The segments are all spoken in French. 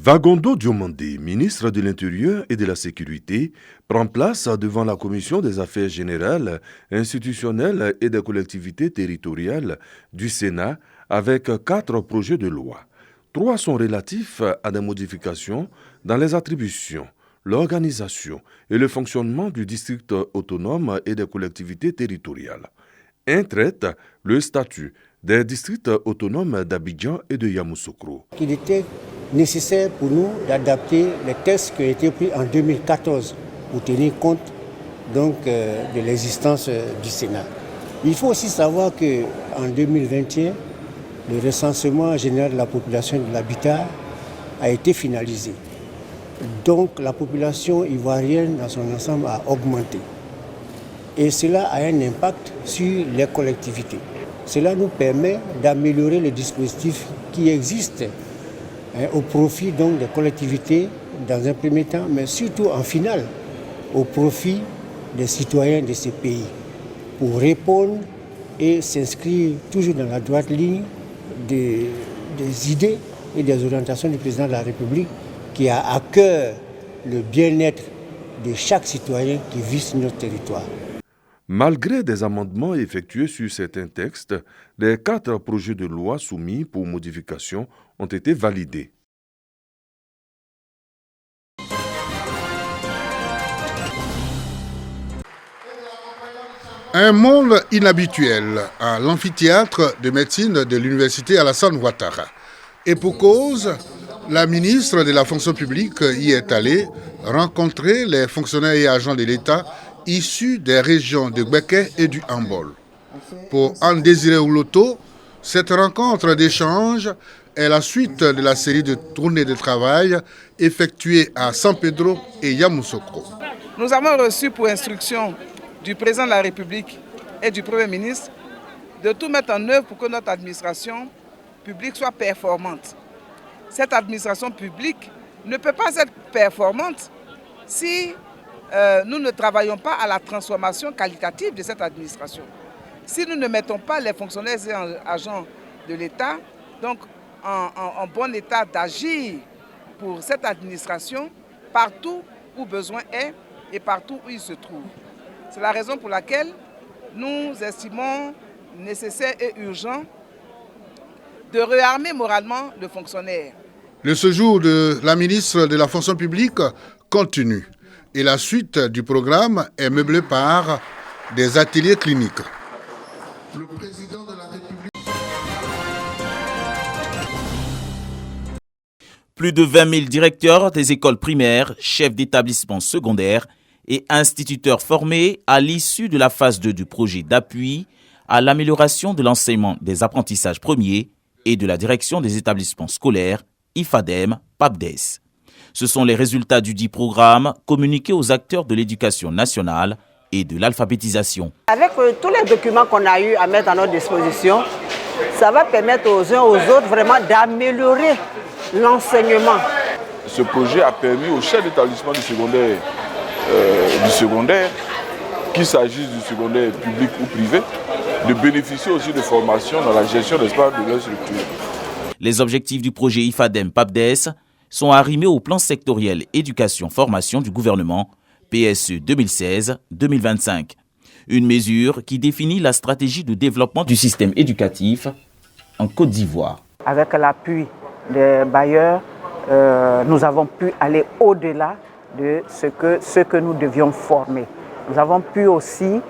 Vagondo Diomandé, ministre de l'Intérieur et de la Sécurité, prend place devant la Commission des Affaires générales, institutionnelles et des collectivités territoriales du Sénat avec 4 projets de loi. 3 sont relatifs à des modifications dans les attributions, l'organisation et le fonctionnement du district autonome et des collectivités territoriales. Un traite le statut des districts autonomes d'Abidjan et de Yamoussoukro. Il était nécessaire pour nous d'adapter les textes qui ont été pris en 2014 pour tenir compte donc, de l'existence du Sénat. Il faut aussi savoir qu'en 2021, le recensement général de la population de l'habitat a été finalisé. Donc la population ivoirienne dans son ensemble a augmenté. Et cela a un impact sur les collectivités. Cela nous permet d'améliorer les dispositifs qui existent au profit donc des collectivités dans un premier temps, mais surtout en finale, au profit des citoyens de ces pays, pour répondre et s'inscrire toujours dans la droite ligne des idées et des orientations du président de la République qui a à cœur le bien-être de chaque citoyen qui vit sur notre territoire. Malgré des amendements effectués sur certains textes, les 4 projets de loi soumis pour modification ont été validés. Un monde inhabituel à l'amphithéâtre de médecine de l'université Alassane Ouattara. Et pour cause, la ministre de la fonction publique y est allée rencontrer les fonctionnaires et agents de l'État issus des régions de Gbeke et du Hambol. Pour Anne-Désiré Ouloto, cette rencontre d'échange est la suite de la série de tournées de travail effectuées à San Pedro et Yamoussoukro. Nous avons reçu pour instruction du président de la République et du Premier ministre de tout mettre en œuvre pour que notre administration publique soit performante. Cette administration publique ne peut pas être performante si nous ne travaillons pas à la transformation qualitative de cette administration. Si nous ne mettons pas les fonctionnaires et agents de l'État donc en bon état d'agir pour cette administration partout où besoin est et partout où il se trouve. C'est la raison pour laquelle nous estimons nécessaire et urgent de réarmer moralement le fonctionnaire. Le séjour de la ministre de la fonction publique continue et la suite du programme est meublée par des ateliers cliniques. Le président de la République. Plus de 20 000 directeurs des écoles primaires, chefs d'établissements secondaires et instituteurs formés à l'issue de la phase 2 du projet d'appui à l'amélioration de l'enseignement des apprentissages premiers et de la direction des établissements scolaires, IFADEM-PAPDES. Ce sont les résultats du dit programme communiqués aux acteurs de l'éducation nationale et de l'alphabétisation. Avec tous les documents qu'on a eu à mettre à notre disposition, ça va permettre aux uns aux autres vraiment d'améliorer l'enseignement. Ce projet a permis aux chefs d'établissement du secondaire, qu'il s'agisse du secondaire public ou privé, de bénéficier aussi de formations dans la gestion de leur structure. Les objectifs du projet IFADEM-PAPDES sont arrimés au plan sectoriel éducation-formation du gouvernement PSE 2016-2025. Une mesure qui définit la stratégie de développement du système éducatif en Côte d'Ivoire. Avec l'appui des bailleurs, nous avons pu aller au-delà de ce que nous devions former. Nous avons pu aussi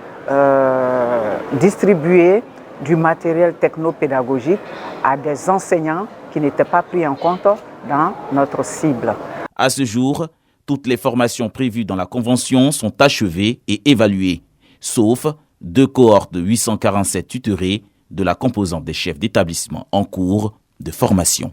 distribuer du matériel technopédagogique à des enseignants qui n'étaient pas pris en compte dans notre cible. À ce jour, toutes les formations prévues dans la convention sont achevées et évaluées, sauf 2 cohortes de 847 tutorés de la composante des chefs d'établissement en cours de formation.